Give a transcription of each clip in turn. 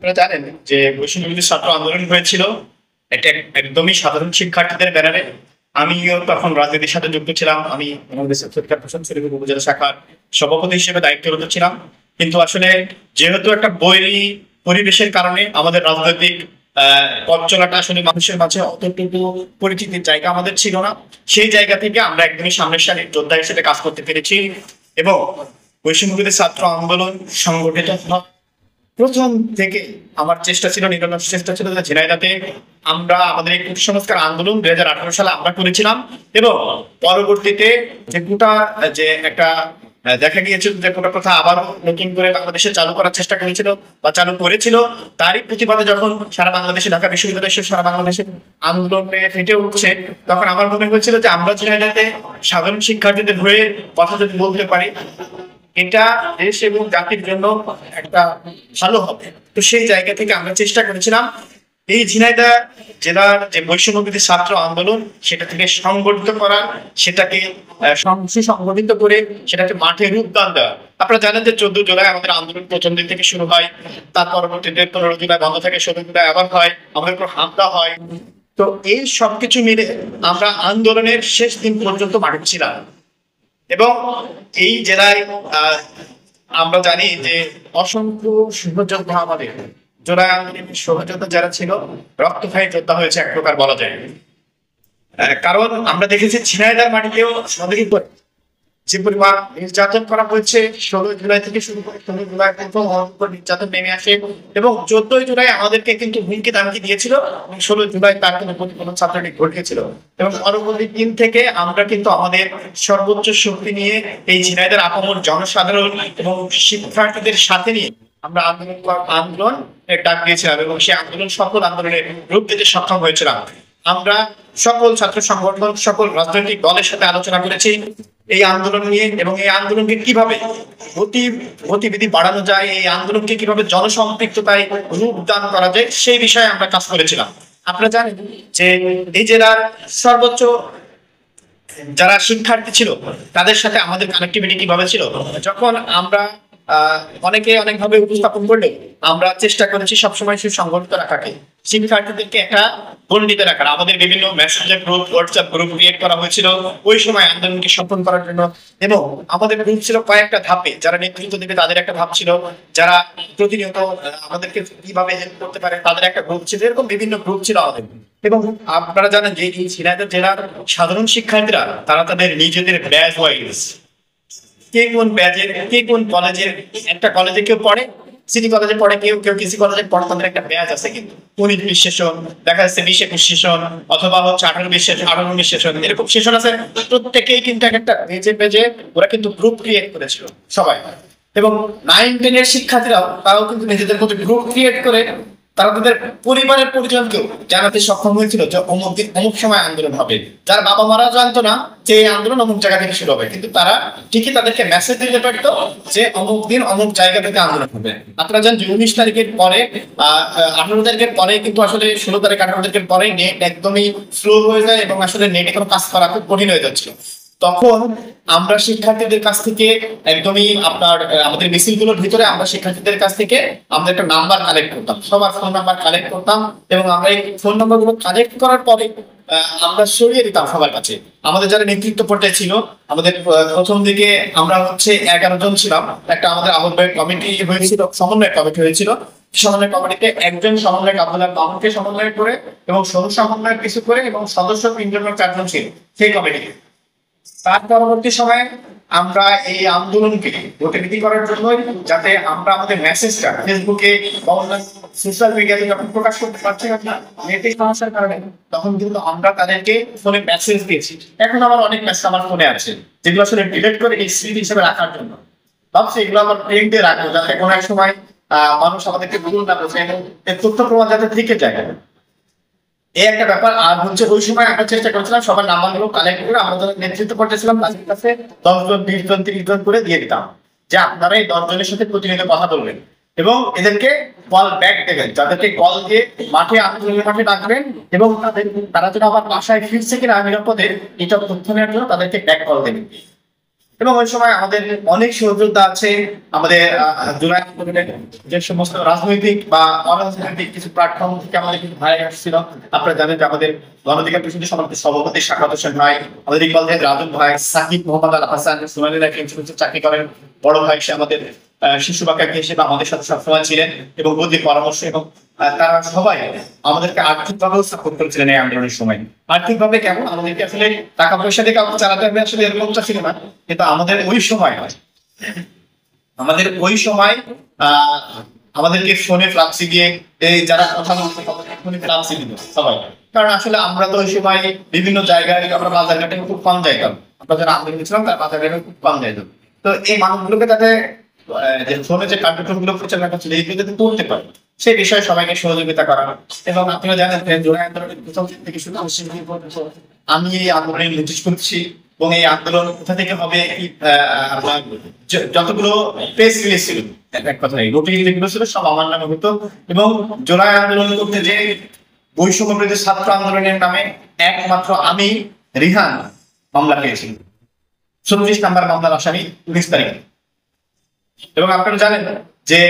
আপনারা জানেন যে বৈষম্য বিরোধী ছাত্র আন্দোলন হয়েছিল এটা একদমই সাধারণ শিক্ষার্থীদের ব্যানারে। আমিও তখন রাজনীতির সাথে যুক্ত ছিলাম। আমি বাংলাদেশ শিক্ষা প্রশাসন শ্রমিক উপজেলা শাখার সভাপতি হিসেবে দায়িত্বরত ছিলাম। কিন্তু আসলে যেহেতু একটা বৈরী পরিবেশের কারণে আমাদের রাজনৈতিক পথ চলাটা আসলে মানুষের মাঝে অতটুকু পরিচিতির জায়গা আমাদের ছিল না। সেই জায়গা থেকে আমরা একদমই সামনের সারির যোদ্ধা হিসেবে কাজ করতে পেরেছি এবং বৈষম্য বিরোধী ছাত্র আন্দোলন সংগঠিত প্রথম থেকে আমার চেষ্টা ছিল, নিরলস চেষ্টা ছিল যে ঝিনাইদহে আমরা আমাদের এই কুসংস্কার আন্দোলন 2018 সালে আমরা করেছিলাম এবং পরবর্তীতে যে গোটা যে একটা দেখা গিয়েছিল যে গোটা কথা আবার নতুন করে বাংলাদেশে চালু করার চেষ্টা করেছিল বা চালু করেছিল। তারই প্রতিবাদে যখন সারা বাংলাদেশে ঢাকা বিশ্ববিদ্যালয় সারা বাংলাদেশে আন্দোলনে ফেটে উঠছে, তখন আমার মনে হয়েছিল যে আমরা ঝিনাইদহে সাধারণ শিক্ষার্থীদের হয়ে কথা যদি বলতে পারি এটা দেশ এবং জাতির জন্য একটা ভালো হবে। তো সেই জায়গা থেকে আমরা চেষ্টা করেছিলাম এই ঝিনাইদহ জেলার যে বৈষম্য বিরোধী ছাত্র আন্দোলন সেটা থেকে সংগঠিত করা, সেটাকে সংগঠিত করে সেটাকে মাঠে রূপদান দেওয়া। আপনারা জানেন যে 14 জুলাই আমাদের আন্দোলন প্রথম দিন থেকে শুরু হয়, তার পরবর্তীতে 15 জুলাই বন্ধ থাকে, 16 জুলাই আবার হয়, আমাদের উপর হামলা হয়। তো এই সবকিছু মিলে আমরা আন্দোলনের শেষ দিন পর্যন্ত মাঠে ছিলাম এবং এই জেলায় আমরা জানি যে অসংখ্য সহযোদ্ধা আমাদের জোড়া আন্দোলনের সহযোদ্ধা যারা ছিল রক্তক্ষয়ী যোদ্ধা হয়েছে এক প্রকার বলা যায়। কারণ আমরা দেখেছি ঝিনাইদহ মাটিতেও আমাদেরই যে পরিমাণ নির্যাতন করা হয়েছে 16 জুলাই থেকে শুরু করে 16 জুলাই প্রথম নির্যাতন নেমে আসে এবং 14 জুলাই আমাদেরকে কিন্তু হুমকি ধামকি দিয়েছিল এবং 16 জুলাই তার কোনো প্রতিফলন ছাত্রলীগ ঘটিয়েছিল এবং পরবর্তী দিন থেকে আমরা কিন্তু আমাদের সর্বোচ্চ শক্তি নিয়ে এই ঝিনাইদহ আপামর জনসাধারণ এবং শিক্ষার্থীদের সাথে নিয়ে আমরা আন্দোলন ডাক দিয়েছিলাম এবং সেই আন্দোলন সফল আন্দোলনের রূপ দিতে সক্ষম হয়েছিলাম। আমরা সকল ছাত্র সংগঠন সকল রাজনৈতিক দলের সাথে আলোচনা করেছি এই আন্দোলন নিয়ে এবং এই আন্দোলনকে কিভাবে গতিবিধি বাড়ানো যায়, এই আন্দোলনকে কিভাবে জনসম্পৃক্ততায় রূপদান করা যায় সেই বিষয়ে আমরা কাজ করেছিলাম। আপনারা জানেন যে এই জেলার সর্বোচ্চ যারা শিক্ষার্থী ছিল তাদের সাথে আমাদের কানেক্টিভিটি কিভাবে ছিল, যখন আমরা অনেকে অনেকভাবে উপস্থাপন করলে আমরা চেষ্টা করেছি সবসময় সুসংগঠিত রাখাকে, শিক্ষার্থীদেরকে একটা বন্ডিত রাখার। আমাদের বিভিন্ন Messenger group, WhatsApp group create করা হয়েছিল ওই সময় আন্দোলনকে সফল করার জন্য এবং আমাদের গ্রুপ ছিল কয়েকটা ধাপে। যারা নেতৃত্ব দেবে তাদের একটা ধাপ ছিল, যারা প্রতিনিয়ত আমাদেরকে কিভাবে হেল্প করতে পারে তাদের একটা গ্রুপ ছিল, এরকম বিভিন্ন গ্রুপ ছিল আমাদের। এবং আপনারা জানেন যে এই ঝিনাইদহ জেলার সাধারণ শিক্ষার্থীরা তারা তাদের নিজেদের ব্যাচ ওয়াইজ কে কোন ব্যাচের কে কোন কলেজের, একটা কলেজে কেউ পড়ে সিটি কলেজে পড়ে, কেউ কেউ কৃষি কলেজে পড়ে, তাদের একটা ব্যাচ আছে কিন্তু 19-20 সেশন, দেখা যাচ্ছে 20-21 সেশন অথবা হচ্ছে 18-20 সেশন, 18-19 সেশন এরকম সেশন আছে। প্রত্যেকেই কিন্তু একটা পেজে ওরা কিন্তু গ্রুপ ক্রিয়েট করেছিল সবাই এবং 9-10 এর শিক্ষার্থীরাও তারাও কিন্তু নিজেদের মধ্যে গ্রুপ ক্রিয়েট করে তারা তাদের পরিবারের পরিজনকেও জানাতে সক্ষম হয়েছিল যে অমুক দিন অমুক সময় আন্দোলন হবে। যার বাবা মারা জানতো না যে এই আন্দোলন অমুক জায়গা থেকে শুরু হবে, কিন্তু তারা ঠিকই তাদেরকে মেসেজ দিতে পারতো যে অমুক দিন অমুক জায়গা থেকে আন্দোলন হবে। আপনারা জানেন যে 19 তারিখের পরে 18 তারিখের পরে কিন্তু আসলে 16 তারিখ 18 তারিখের পরে নেট একদমই স্লো হয়ে যায় এবং আসলে নেটে কোনো কাজ করা খুব কঠিন হয়ে যাচ্ছিল। তখন আমরা শিক্ষার্থীদের কাছ থেকে একদমই আমাদের মিছিলগুলোর ভিতরে আমরা শিক্ষার্থীদের কাছ থেকে আমরা একটা নাম্বার কালেক্ট করতাম, সবার ফোন নাম্বার কালেক্ট করতাম এবং আমরা এই ফোন নাম্বারগুলো কালেক্ট করার পরে আমরা সরিয়ে দিতাম সবার কাছে। আমাদের যারা নেতৃত্ব পর্যায়ে ছিল, আমাদের প্রথম দিকে আমরা হচ্ছে 11 জন ছিলাম, একটা আমাদের আহ্বায়ক কমিটি হয়েছিল, সমন্বয় কমিটি হয়েছিল। সমন্বয় কমিটিতে একজন সমন্বয়ক আব্দুল্লাহ মামুনকে সমন্বয় করে এবং সহ সমন্বয় কিছু করে এবং সদস্য 3 জন 4 জন ছিল সেই কমিটিতে। তার পরবর্তী সময়ে আমরা এই আন্দোলনকে গতিবিধি করার জন্য যাতে আমরা আমাদের মেসেজটা ফেসবুকে বা অন্যান্য সোশ্যাল মিডিয়াতে যখন প্রকাশ করতে পারছি না নেটের সমস্যার কারণে, তখন কিন্তু আমরা তাদেরকে ফোনে মেসেজ দিয়েছি। এখন আমার অনেক মেসেজ আমার ফোনে আছে যেগুলো আসলে ডিলিট করে এই স্মৃতি হিসেবে রাখার জন্য ভাবছি এগুলো আমার প্রিন্ট দিয়ে রাখবো, যাতে কোনো এক সময় মানুষ আমাদেরকে ভুল না বোঝে এবং এর তথ্য প্রমাণ যাতে থেকে যায় এই একটা ব্যাপার। আর হচ্ছে ওই সময় আমরা চেষ্টা করেছিলাম সবার নাম্বারগুলো কালেক্ট করে আমরা যারা নেতৃত্ব করতেছিলাম তাদের কাছে 10 জন 20 জন 30 জন করে দিয়ে দিতাম যে আপনারা এই 10 জনের সাথে প্রতিনিয়ত কথা বলবেন এবং এদেরকে কল ব্যাক দেবেন, যাদেরকে কল দিয়ে মাঠে আন্দোলনের মাঠে ডাকবেন এবং তারা যেন আবার বাসায় ফিরছে কিনা নিরাপদে এটা তথ্য নেওয়ার জন্য তাদেরকে ব্যাক কল দেবেন। এবং ওই সময় আমাদের অনেক সহযোদ্ধা আছে। আমাদের জুলাই আন্দোলনের যে সমস্ত রাজনৈতিক বা অরাজনৈতিক কিছু প্ল্যাটফর্ম থেকে আমাদের কিছু ভাই আসছিল। আপনারা জানেন যে আমাদের গণঅধিকার পরিষদের সভাপতি শাখাত হোসেন ভাই, আমাদের ইকবাল ভাই, রাজু ভাই, সাকিব মোহাম্মদ আল হাসান, সোনালী রাখি ইনস্টিটিউটে চাকরি করেন বড় ভাই, সে আমাদের শিশু বাকাকে হিসেবে আমাদের সাথে সবসময় ছিলেন এবং বুদ্ধির পরামর্শ, এবং তারা সবাই আমাদেরকে আর্থিকভাবেও সাপোর্ট করেছিলেন এই আন্দোলনের সময়। আর্থিকভাবে কেমন, আমাদেরকে আসলে টাকা পয়সা দিয়ে কাউকে চালাতে হবে আসলে এরকমটা ছিল না, কিন্তু আমাদের ওই সময় আমাদেরকে ফোনে ফ্লাক্সি দিয়ে এই যারা কথা বলতে ফোনে ফ্লাক্সি দিত সবাই। কারণ আসলে আমরা তো ওই সময় বিভিন্ন জায়গায় আমরা বাজারঘাটে খুব কম যাইতাম, আমরা যারা আন্দোলন ছিলাম তার বাজারঘাটে খুব কম যাইতাম। তো এই মানুষগুলোকে তাতে যে ফোনে যে কার্যক্রম গুলো প্রচার করছিল এইগুলো যাতে করতে পারে সেই বিষয়ে সবাইকে সহযোগিতা করা। এবং আপনারা জানেন যে জুলাই আন্দোলনের প্রথম দিন থেকে শুরু আমি এই আন্দোলনের নোটিশ করছি, এবং এই আন্দোলন কোথা থেকে হবে আপনার যতগুলো প্রেস রিলিজ ছিল, এক কথায় নোটিশ যেগুলো ছিল সব আমার নামে হতো। এবং জুলাই আন্দোলন করতে যে বৈষম্য বিরোধী ছাত্র আন্দোলনের নামে একমাত্র আমি রিহান মামলা পেয়েছি, 36 নম্বর মামলার আসামি 19 তারিখে। এবং আপনারা জানেন যে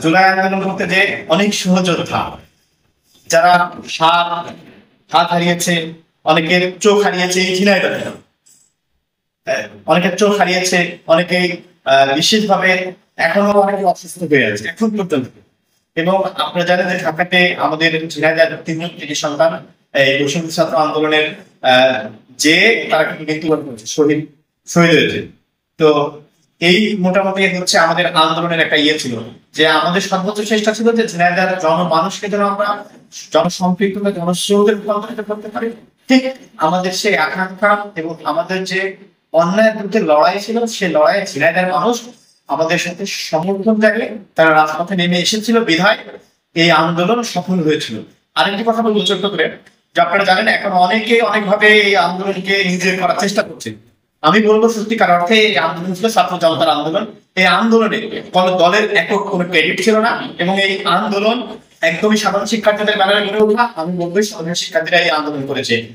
জুলাই আন্দোলন করতে যে অনেক সহযোদ্ধা যারা হাত হারিয়েছে, অনেকের চোখ হারিয়েছে এই ঝিনাইদহে, অনেকের চোখ হারিয়েছে, অনেকে বিশেষভাবে এখনো অনেকে অসুস্থ হয়ে আছে এখন পর্যন্ত। এবং আপনারা জানেন যে ঢাকাতে আমাদের ঝিনাইদহের 3 জন কৃতি সন্তান এই বৈষম্য ছাত্র আন্দোলনের যে তারা কিন্তু মৃত্যুবরণ করেছে, শহীদ হয়েছে। তো এই মোটামুটি হচ্ছে আমাদের আন্দোলনের একটা ইয়ে ছিল যে আমাদের সর্বোচ্চ চেষ্টা ছিল যে ঝিনাইদহের জনমানুষকে যেন আমরা জনসম্পৃক্ত বা জনস্রোতের রূপান্তরিত করতে পারি। ঠিক আমাদের সেই আকাঙ্ক্ষা এবং আমাদের যে অন্যায়ের বিরুদ্ধে লড়াই ছিল, সেই লড়াইয়ে ঝিনাইদহের মানুষ আমাদের সাথে সমর্থন জানিয়ে তারা রাজপথে নেমে এসেছিল বিধায় এই আন্দোলন সফল হয়েছিল। আরেকটি কথা বলবো ছোট্ট করে, যে আপনারা জানেন এখন অনেকে অনেকভাবে এই আন্দোলনকে ইনজয় করার চেষ্টা করছে। আমি বলবো সত্যিকার অর্থে এই আন্দোলন ছিল ছাত্র জনতার আন্দোলন। এই আন্দোলনে কোনো দলের একক কোনো ক্রেডিট ছিল না, এবং এই আন্দোলন একদমই সাধারণ শিক্ষার্থীদের ব্যানারে গড়ে ওঠা। আমি বলবো সাধারণ শিক্ষার্থীরা এই আন্দোলন করেছে।